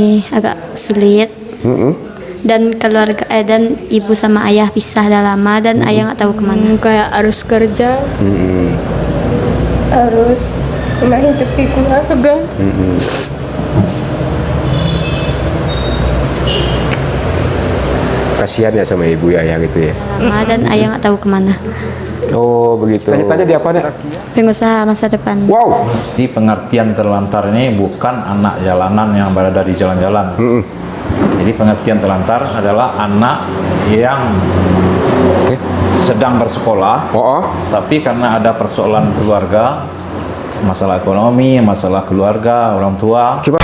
ini agak sulit. Dan keluarga dan ibu sama ayah pisah dah lama dan ayah nggak tahu kemana. Kayak harus kerja, harus menghidupi keluarga. Kasihan ya sama ibu ya yang gitu ya. Lama dan ayah nggak tahu kemana. Oh begitu. Tanya-tanya di apa nih? Pengusaha masa depan. Wow. Jadi pengertian terlantar ini bukan anak jalanan yang berada di jalan-jalan. Jadi pengertian terlantar adalah anak yang sedang bersekolah, tapi karena ada persoalan keluarga, masalah ekonomi, masalah keluarga, orang tua. Coba.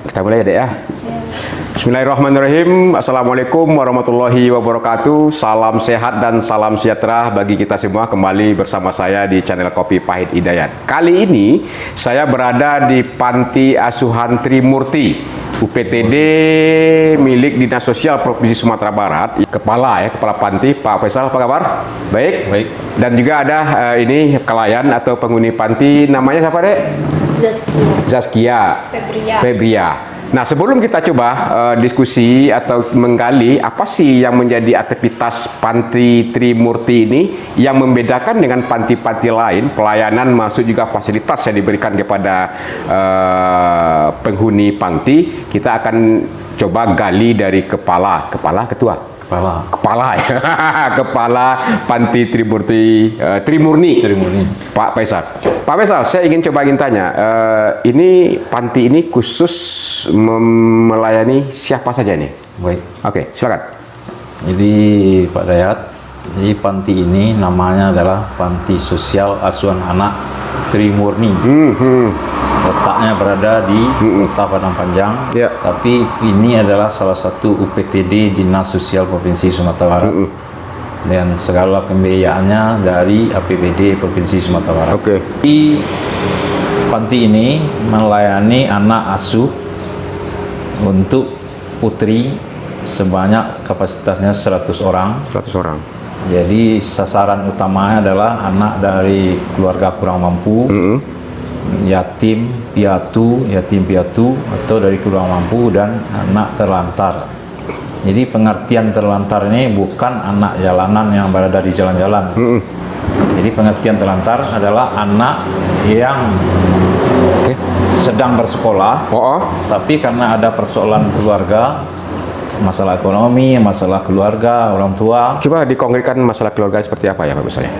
Kita mulai ya dek ya. Bismillahirrahmanirrahim. Assalamualaikum warahmatullahi wabarakatuh. Salam sehat dan salam sejahtera bagi kita semua. Kembali bersama saya di channel Kopi Pahit Hidayat. Kali ini saya berada di Panti Asuhan Trimurti, UPTD milik Dinas Sosial Provinsi Sumatera Barat. Kepala Panti, Pak Faisal, apa kabar? Baik. Baik. Dan juga ada ini pelayan atau penghuni panti, namanya siapa dek? Zaskia Febria. Nah, sebelum kita coba diskusi atau menggali apa sih yang menjadi aktivitas Panti Trimurti ini yang membedakan dengan panti-panti lain, pelayanan masuk juga fasilitas yang diberikan kepada penghuni panti, kita akan coba gali dari kepala Panti Trimurni, Pak Faisal. Pak Faisal, saya ingin tanya, ini panti ini khusus melayani siapa saja nih? Baik. Oke, silakan. Jadi Pak Dayat, jadi panti ini namanya adalah Panti Sosial Asuhan Anak Trimurni. Letaknya berada di Kota Padang Panjang, tapi ini adalah salah satu UPTD Dinas Sosial Provinsi Sumatera Barat. Dan segala pembiayaannya dari APBD Provinsi Sumatera Barat. Di panti ini melayani anak asuh untuk putri sebanyak kapasitasnya 100 orang. 100 orang. Jadi sasaran utamanya adalah anak dari keluarga kurang mampu, yatim piatu atau dari kurang mampu, dan anak terlantar. Jadi pengertian terlantar ini bukan anak jalanan yang berada di jalan-jalan. Jadi pengertian terlantar adalah anak yang sedang bersekolah, tapi karena ada persoalan keluarga, masalah ekonomi, masalah keluarga, orang tua. Coba dikonkretkan masalah keluarga seperti apa ya Pak misalnya?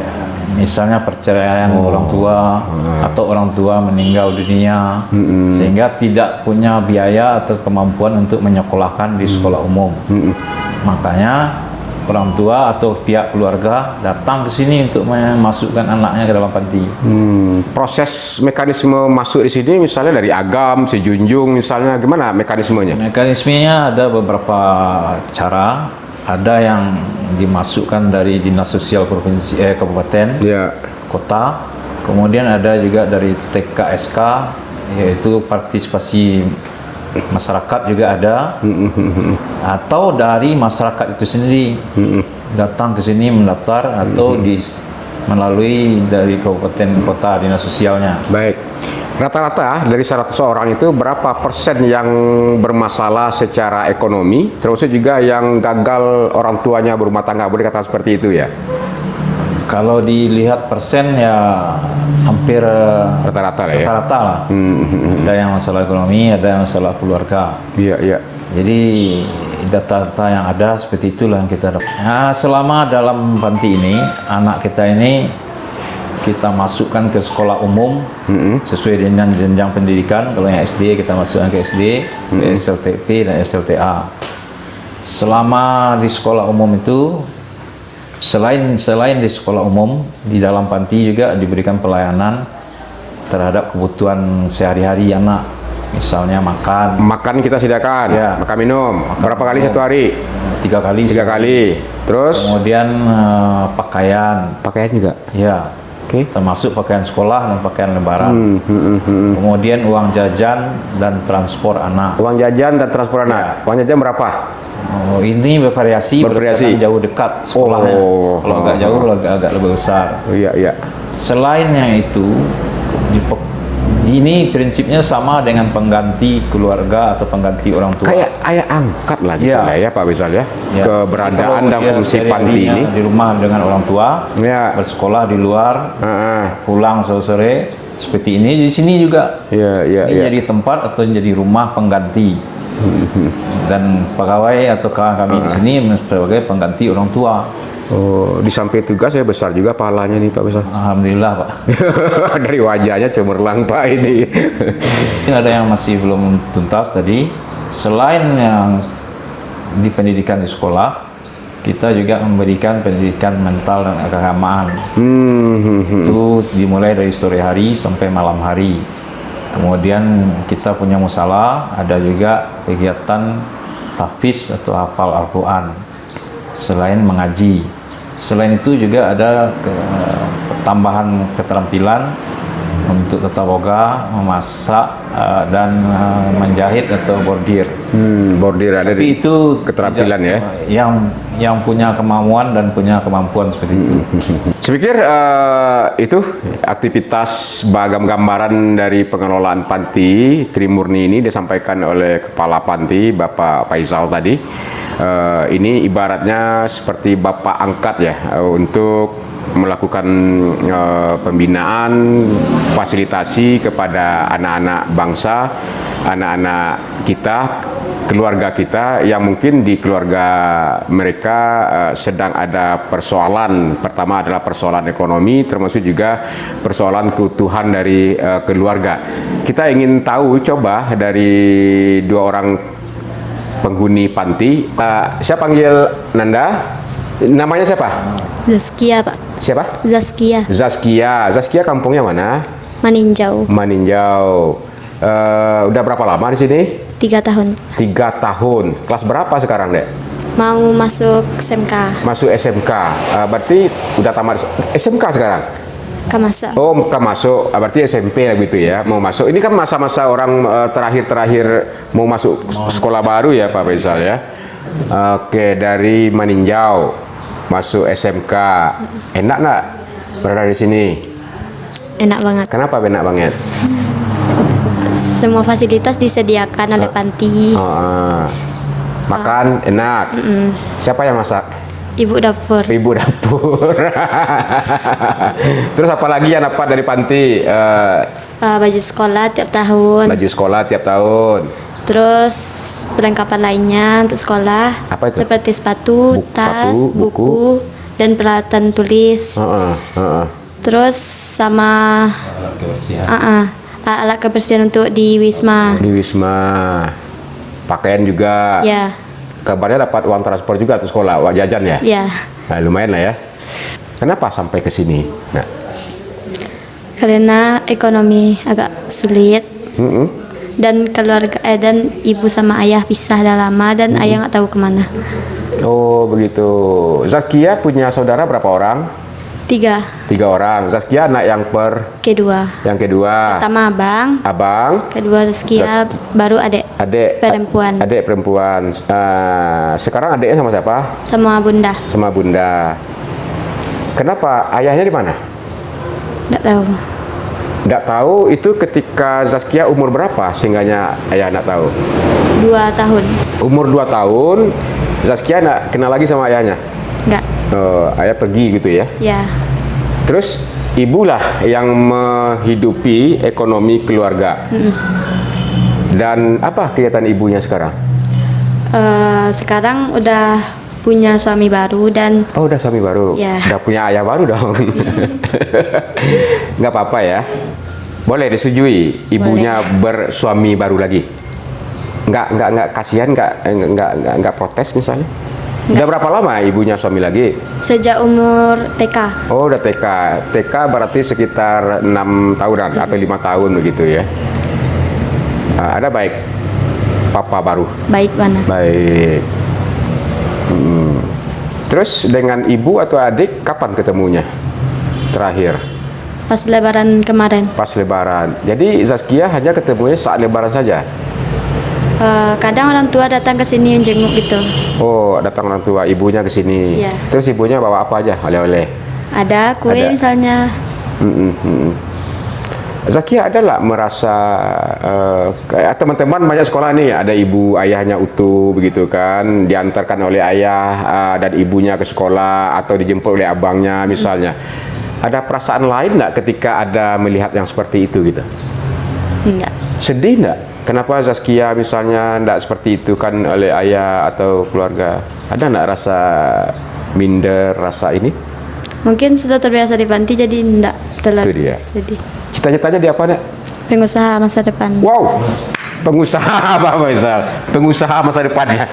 Misalnya perceraian orang tua, atau orang tua meninggal dunia, sehingga tidak punya biaya atau kemampuan untuk menyekolahkan di sekolah umum. Makanya orang tua atau pihak keluarga datang ke sini untuk memasukkan anaknya ke dalam panti. Proses mekanisme masuk di sini misalnya dari agam, sejunjung misalnya, gimana mekanismenya? Mekanismenya ada beberapa cara. Ada yang dimasukkan dari Dinas Sosial Provinsi Kabupaten, kota. Kemudian ada juga dari TKSK, yaitu partisipasi masyarakat juga ada. Atau dari masyarakat itu sendiri datang ke sini mendaftar, atau melalui dari kabupaten kota dinas sosialnya. Baik. Rata-rata dari 100 orang itu berapa persen yang bermasalah secara ekonomi, terus juga yang gagal orang tuanya berumah tangga, boleh kata seperti itu ya? Kalau dilihat persen ya hampir rata-rata lah ya. Rata-rata lah. Ada yang masalah ekonomi, ada yang masalah keluarga. Iya. Jadi data-data yang ada seperti itulah yang kita dapat. Nah, selama dalam panti ini, anak kita ini kita masukkan ke sekolah umum sesuai dengan jenjang pendidikan. Kalau yang SD kita masukkan ke SD, ke SLTP dan SLTA. Selama di sekolah umum itu, selain di sekolah umum, di dalam panti juga diberikan pelayanan terhadap kebutuhan sehari-hari anak. Misalnya makan kita sediakan, makan minum. Berapa kali satu hari? 3 kali. 3 kali. Terus kemudian pakaian juga. Ya. Oke. termasuk pakaian sekolah dan pakaian lebaran. Kemudian uang jajan dan transport anak. Uang jajan dan transport anak. Uang jajan berapa? Oh, ini bervariasi berdasarkan jauh dekat sekolahnya. Oh. Kalau agak jauh agak lebih besar. Oh, iya, iya. Selain yang itu, ini prinsipnya sama dengan pengganti keluarga atau pengganti orang tua. Kayak ayah angkat lah gitu Ya. lah ya Pak Rizal ya. Ya. Keberadaan Kalau dan dia fungsi panti sehari-harinya ini. di rumah dengan orang tua, Ya. bersekolah di luar, pulang sore-sore seperti ini. Di sini juga Ya, ya, ini ya. jadi tempat atau jadi rumah pengganti. Dan pegawai atau kawan kami di sini sebagai pengganti orang tua. Oh, di samping tugas saya besar juga pahalanya nih Pak Rizal. Alhamdulillah, Pak. Dari wajahnya cemerlang Pak ini. Ini ada yang masih belum tuntas tadi. Selain yang di pendidikan di sekolah, kita juga memberikan pendidikan mental dan keagamaan. Itu dimulai dari sore hari sampai malam hari. Kemudian kita punya musalah, ada juga kegiatan tahfiz atau hafal Al-Quran. Selain mengaji. Selain itu juga ada tambahan keterampilan untuk tata boga, memasak, dan menjahit atau bordir. Bordir ada Tapi di itu keterampilan tidak ya. yang punya kemampuan dan punya kemampuan seperti itu. Saya pikir itu aktivitas bagam gambaran dari pengelolaan panti Trimurni ini disampaikan oleh Kepala Panti Bapak Faisal tadi. Ini ibaratnya seperti Bapak angkat ya untuk melakukan pembinaan, fasilitasi kepada anak-anak bangsa, anak-anak kita, keluarga kita yang mungkin di keluarga mereka sedang ada persoalan. Pertama adalah persoalan ekonomi, termasuk juga persoalan keutuhan dari keluarga. Kita ingin tahu coba dari dua orang penghuni panti. Saya panggil Nanda. Namanya siapa? Zaskia, Pak. Siapa? Zaskia, Zaskia. Zaskia kampungnya mana? Maninjau. Maninjau. Udah berapa lama di sini? 3 tahun. 3 tahun. Kelas berapa sekarang, Dek? Mau masuk SMK. Masuk SMK. Berarti udah tamat SMK sekarang? Kamasa. Oh, bukan masuk. Berarti SMP lah gitu ya. Mau masuk. Ini kan masa-masa orang terakhir-terakhir mau masuk sekolah baru ya, Pak Faisal ya. Oke, dari Maninjau masuk SMK. Enak nggak berada di sini? Enak banget. Kenapa enak banget? Semua fasilitas disediakan oleh panti. Makan enak. Siapa yang masak? Ibu dapur. Ibu dapur. Terus apa lagi yang dapat dari panti? Baju sekolah tiap tahun. Baju sekolah tiap tahun. Terus perlengkapan lainnya untuk sekolah. Apa itu? Seperti sepatu, tas, sepatu, buku. dan peralatan tulis. Terus sama alat kebersihan untuk di Wisma. Di Wisma. Pakaian juga. Ya, Kabarnya dapat uang transport juga untuk sekolah, uang jajan ya? ya. Nah, lumayan lah ya. Kenapa sampai ke sini? Nah. Karena ekonomi agak sulit. Dan keluarga dan ibu sama ayah pisah dah lama dan ayah nggak tahu kemana. Oh, begitu. Zaskia punya saudara berapa orang? 3. 3 orang. Zaskia anak yang Kedua. yang kedua. Pertama abang. Abang. Kedua Zaskia, baru adik. Adik Perempuan. Adik perempuan. Sekarang adiknya sama siapa? Sama bunda. Sama bunda. Kenapa? Ayahnya di mana? Nggak tahu. Nggak tahu. Itu ketika Zaskia umur berapa sehingganya ayah nggak tahu? 2 tahun. Umur 2 tahun. Zaskia nggak kenal lagi sama ayahnya. Nggak. Ayah pergi gitu ya. Ya. Terus ibulah yang menghidupi ekonomi keluarga. Dan apa kegiatan ibunya sekarang? Sekarang udah punya suami baru dan Oh, udah suami baru. Ya. Udah punya ayah baru dong. Nggak apa-apa ya. Boleh disetujui ibunya bersuami baru lagi. Nggak kasihan, nggak protes misalnya. Udah berapa lama ibunya suami lagi? sejak umur TK. Oh, udah TK. TK berarti sekitar 6 tahunan atau 5 tahun begitu ya. Ada baik papa baru. Baik mana? Baik. Terus dengan ibu atau adik kapan ketemunya? Terakhir. pas lebaran kemarin. Pas Lebaran. Jadi Zaskia hanya ketemunya saat Lebaran saja. Kadang orang tua datang ke sini jenguk gitu. Oh, datang orang tua ibunya ke sini. Iya. Terus ibunya bawa apa aja oleh-oleh? Ada kue Ada. misalnya. Zakia adalah merasa kayak teman-teman banyak sekolah nih ada ibu ayahnya utuh begitu kan, diantarkan oleh ayah dan ibunya ke sekolah atau dijemput oleh abangnya misalnya. Ada perasaan lain nggak ketika ada melihat yang seperti itu gitu? Enggak. Sedih nggak? Kenapa Zaskia misalnya nggak seperti itu kan oleh ayah atau keluarga? Ada nggak rasa minder, rasa ini? Mungkin sudah terbiasa di panti jadi enggak Itu terlalu dia. sedih. Cita-citanya dia apa nak? Pengusaha masa depan. Wow, pengusaha Pak Faisal, pengusaha masa depannya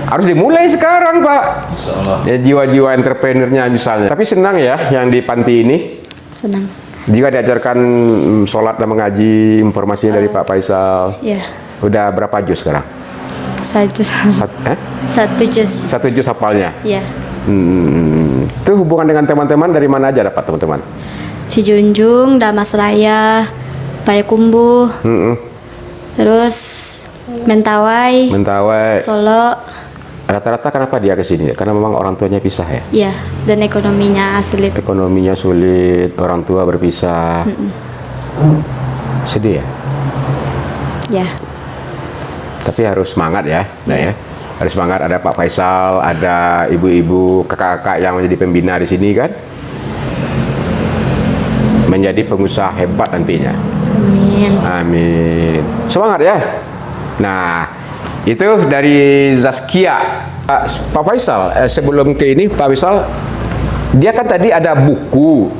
harus dimulai sekarang Pak. Insyaallah. Ya, jiwa-jiwa entrepreneurnya misalnya. Tapi senang ya yang di panti ini. Senang. Jika diajarkan sholat dan mengaji, informasinya dari Pak Faisal. Ya, Udah berapa juz sekarang? satu satu jus. Satu juz hafalnya. Ya, Itu hubungan dengan teman-teman dari mana aja dapat teman-teman? Sijunjung, Damas Raya, Payakumbuh, terus Mentawai, Mentawai. Solo, Rata-rata kenapa dia ke sini? Karena memang orang tuanya pisah ya. ya, dan ekonominya sulit. Ekonominya sulit, orang tua berpisah. Sedih ya. Ya, Tapi harus semangat ya, nah ya. Harus semangat. Ada Pak Faisal, ada ibu-ibu, kakak-kakak yang menjadi pembina di sini kan. Menjadi pengusaha hebat nantinya. amin. Amin. Semangat ya. Nah, itu dari Zaskia. Pak Faisal, sebelum ke ini Pak Faisal, dia kan tadi ada buku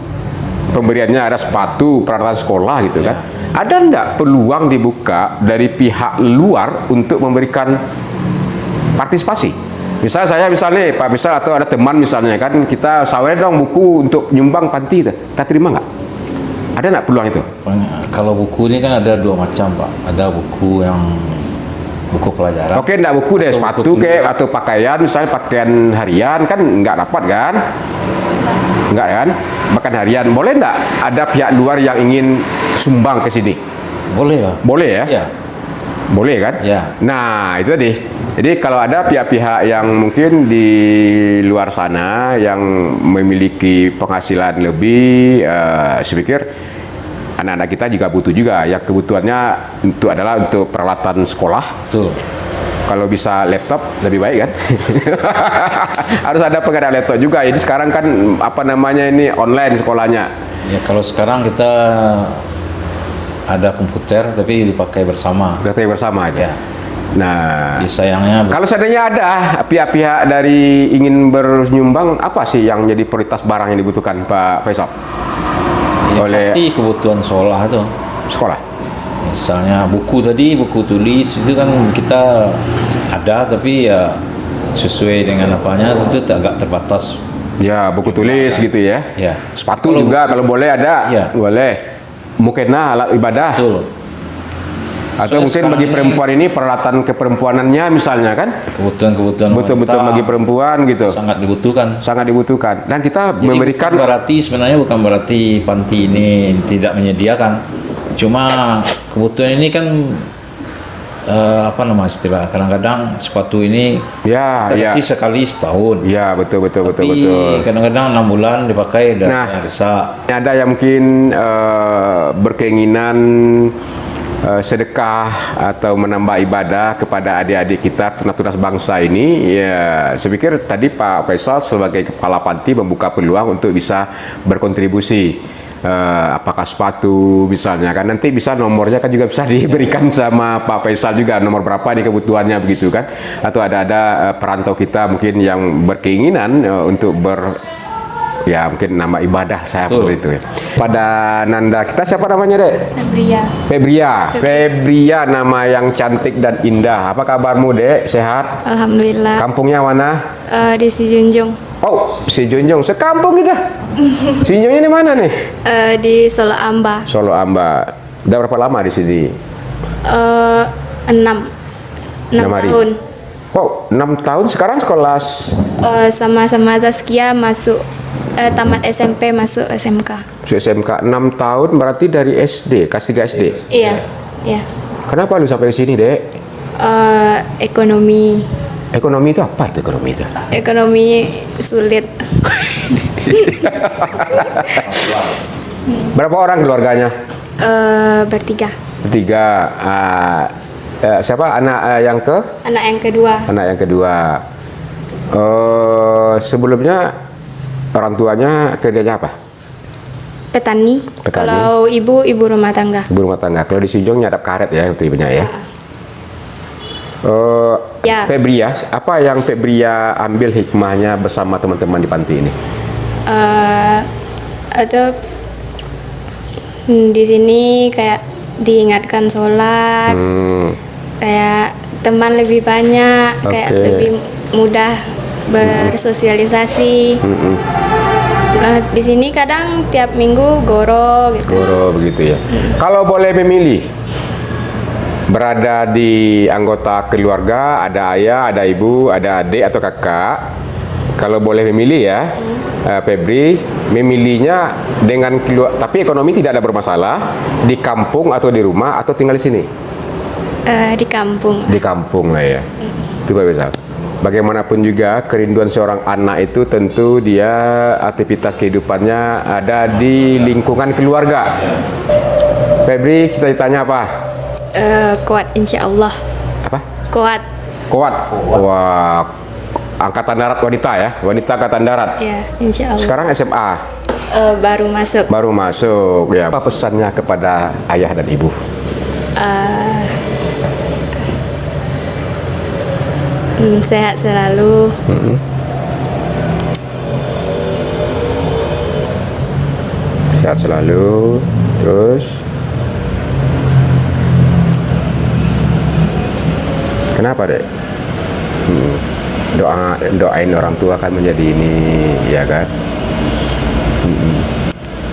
pemberiannya, ada sepatu, peralatan sekolah gitu kan. Ada enggak peluang dibuka dari pihak luar untuk memberikan partisipasi? Misalnya Pak Faisal atau ada teman misalnya kan, kita sawer dong buku untuk nyumbang panti, kita terima nggak? Ada nggak peluang itu? Kalau buku ini kan ada dua macam Pak. Ada buku yang buku pelajaran. Oke, enggak buku deh, Atau sepatu buku tulis. kayak atau pakaian, misalnya pakaian harian kan enggak dapat kan? Enggak kan? Bahkan harian. Boleh enggak ada pihak luar yang ingin sumbang ke sini? Boleh lah. Boleh ya? Ya. Boleh kan? Ya. Nah, itu tadi. Jadi kalau ada pihak-pihak yang mungkin di luar sana yang memiliki penghasilan lebih, saya pikir anak-anak kita juga butuh juga. Yang kebutuhannya adalah untuk peralatan sekolah. Betul. Kalau bisa laptop lebih baik kan? Harus ada pengadaan laptop juga. Jadi sekarang kan apa namanya ini online sekolahnya. Ya kalau sekarang kita ada komputer tapi dipakai bersama. Data bersama aja. Ya. Nah, Sayangnya kalau seandainya ada pihak-pihak dari ingin bernyumbang, apa sih yang jadi prioritas barang yang dibutuhkan Pak Faisal? ya oleh- pasti kebutuhan sekolah tuh. Sekolah. Misalnya buku tadi, buku tulis itu kan kita ada tapi ya sesuai dengan apanya tentu agak terbatas. Ya, buku tulis gitu ya. Ya. Sepatu Kalau juga kalau boleh ada. Ya. Boleh. Mukena alat ibadah. Betul. Atau Soalnya mungkin sekarang bagi ini perempuan ini peralatan keperempuanannya misalnya kan. kebutuhan Betul-betul wanita bagi perempuan gitu. sangat dibutuhkan. Sangat dibutuhkan. Dan kita Jadi memberikan sebenarnya bukan berarti panti ini tidak menyediakan. Cuma kebutuhan ini kan apa nama istilah, kadang-kadang sepatu ini ya, kita ya. kasih sekali setahun. Ya, betul. Tapi kadang-kadang 6 bulan dipakai dan Nah. rusak. Ada yang mungkin berkeinginan sedekah atau menambah ibadah kepada adik-adik kita tunas-tunas bangsa ini, ya saya pikir tadi Pak Faisal sebagai kepala panti membuka peluang untuk bisa berkontribusi. Apakah sepatu misalnya kan, nanti bisa nomornya kan juga bisa diberikan sama Pak Faisal juga, nomor berapa nih kebutuhannya begitu kan, atau ada perantau kita mungkin yang berkeinginan untuk ya mungkin nama ibadah saya seperti itu ya. Pada Nanda kita siapa namanya Dek? Febria, nama yang cantik dan indah. Apa kabarmu Dek? Sehat? Alhamdulillah. Kampungnya mana? Di Sijunjung, Oh, si Junjung, sekampung kita. Si Junjungnya di mana nih? di Solo Amba. Solo Amba. Udah berapa lama di sini? 6 6 hari. tahun. Wow, 6 tahun sekarang sekolah. Sama-sama Zaskia masuk tamat SMP masuk SMK. Masuk SMK 6 tahun berarti dari SD, kelas 3 SD. Iya, iya. Kenapa lu sampai ke sini, Dek? Ekonomi Ekonomi itu apa itu ekonomi itu? ekonomi sulit. Berapa orang keluarganya? Bertiga. Bertiga. Siapa anak yang ke? Anak yang kedua. Anak yang kedua. Sebelumnya orang tuanya kerjanya apa? Petani. Petani. Kalau ibu rumah tangga. Ibu rumah tangga. Kalau di Sinjong nyadap karet ya itu ibunya ya. Ya. Febria, apa yang Febria ambil hikmahnya bersama teman-teman di panti ini? Atau di sini kayak diingatkan sholat, kayak teman lebih banyak, kayak Oke. lebih mudah bersosialisasi. Di sini kadang tiap minggu goro gitu. Guru begitu ya. Kalau boleh memilih, berada di anggota keluarga, ada ayah, ada ibu, ada adik atau kakak. Kalau boleh memilih ya, Febri memilihnya dengan tapi ekonomi tidak ada bermasalah di kampung atau di rumah atau tinggal di sini. Di kampung. Di kampung lah ya. Itu bisa. Bagaimanapun juga kerinduan seorang anak itu tentu dia aktivitas kehidupannya ada di lingkungan keluarga. Febri cita-citanya apa? Kuat insya Allah. Apa? Kuat. Kuat. Wah, angkatan darat wanita ya, wanita angkatan darat. Ya, insya Allah. Sekarang SMA Baru masuk. baru masuk. Ya. Apa pesannya kepada ayah dan ibu? Sehat selalu. Sehat selalu. Terus kenapa, Dek? Doain orang tua kan menjadi ini, ya kan?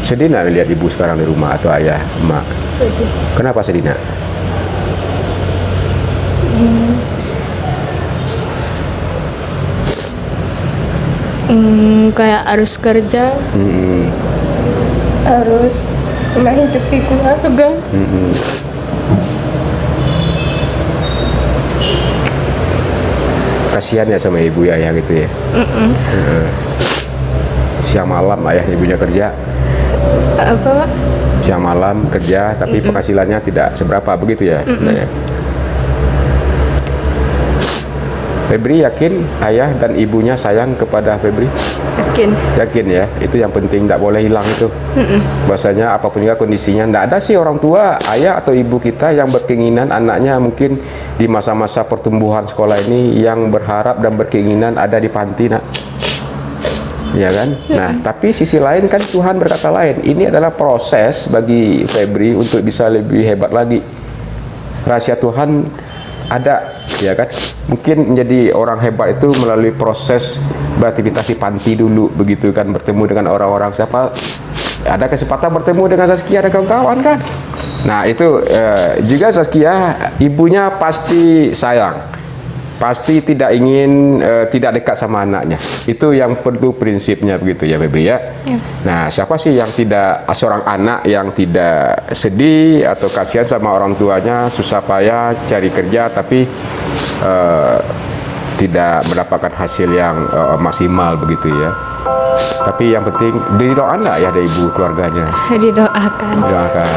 Sedih nggak lihat ibu sekarang di rumah atau ayah, emak? Sedih. Kenapa sedih nak? Kayak harus kerja, harus menghidupi keluarga. Kasihan ya sama ibu ya ayah gitu ya. Siang malam ayah ibunya kerja, Apa? siang malam kerja tapi penghasilannya tidak seberapa begitu ya. Nah, ya. Febri yakin ayah dan ibunya sayang kepada Febri? Yakin. Yakin ya, itu yang penting, tidak boleh hilang itu. Bahwasanya apapun juga kondisinya, tidak ada sih orang tua, ayah atau ibu kita yang berkeinginan anaknya mungkin di masa-masa pertumbuhan sekolah ini yang berharap dan berkeinginan ada di panti, nak. Ya kan? Nah, tapi sisi lain kan Tuhan berkata lain. Ini adalah proses bagi Febri untuk bisa lebih hebat lagi. Rahasia Tuhan ada, ya kan? Mungkin menjadi orang hebat itu melalui proses beraktivitas di panti dulu, begitu kan, bertemu dengan orang-orang siapa, ada kesempatan bertemu dengan Saskia dan kawan-kawan kan. Nah itu juga Saskia, ibunya pasti sayang, pasti tidak ingin tidak dekat sama anaknya. Itu yang perlu prinsipnya begitu ya Febri ya. Nah siapa sih yang tidak, seorang anak yang tidak sedih atau kasihan sama orang tuanya susah payah cari kerja tapi tidak mendapatkan hasil yang maksimal begitu ya. Tapi yang penting didoakan ya dari ibu keluarganya. Didoakan. Didoakan.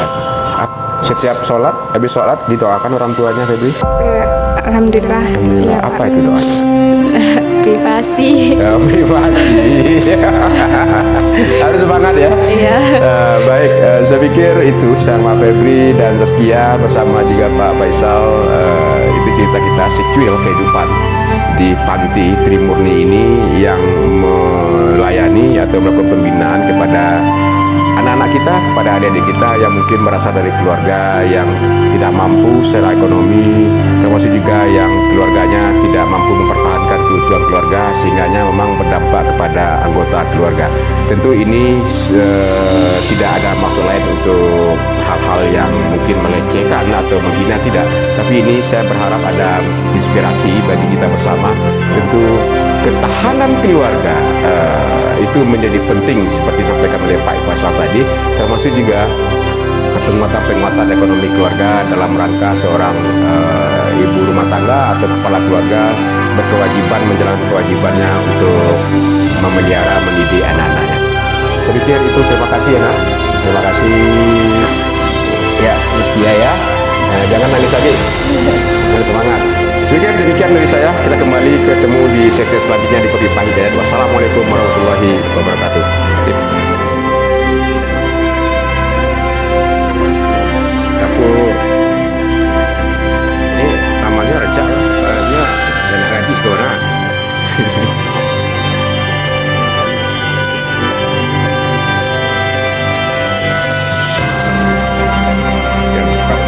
Setiap sholat, habis sholat didoakan orang tuanya Febri. Alhamdulillah. Alhamdulillah. Iya, Apa itu doanya? privasi. Ya, privasi. Harus semangat ya. Iya. Baik, saya pikir itu sama Febri dan Saskia bersama juga Pak Faisal, itu cerita kita secuil kehidupan di panti Trimurni ini yang melayani atau melakukan pembinaan kepada anak-anak kita, kepada adik-adik kita yang mungkin berasal dari keluarga yang tidak mampu secara ekonomi, termasuk juga yang keluarganya tidak mampu mempertahankan keutuhan keluarga sehingga memang berdampak kepada anggota keluarga. Tentu ini tidak ada maksud lain untuk hal-hal yang mungkin melecehkan atau menghina, tidak. Tapi ini saya berharap ada inspirasi bagi kita bersama. Tentu ketahanan keluarga itu menjadi penting seperti disampaikan oleh Pak Faisal tadi, termasuk juga penguatan ekonomi keluarga dalam rangka seorang ibu rumah tangga atau kepala keluarga berkewajiban menjalankan kewajibannya untuk memelihara mendidik anak-anaknya. Saya pikir itu, terima kasih ya nak. Terima kasih ya Rizkia ya. Jangan nangis lagi, dan semangat. Sedikit demikian dari saya. Kita kembali ketemu di sesi selanjutnya di Kopi Pahit Hidayat. Wassalamualaikum warahmatullahi wabarakatuh. Sip. Dapur ini tamannya rejak ya, kayaknya anak gadis kau nak. Yang lengkap.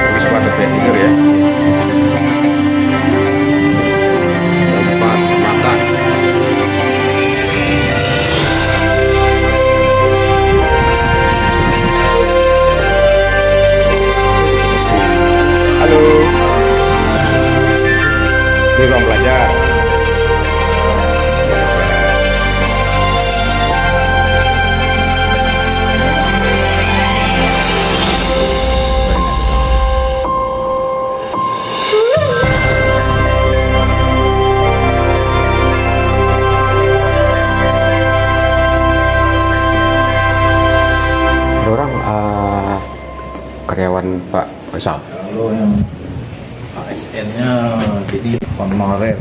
Habis banget ya tidur ya. Tempat makan. Halo. Ini ruang belajar. Ada orang karyawan Pak Faisal. Kalau yang ASN-nya jadi kemarin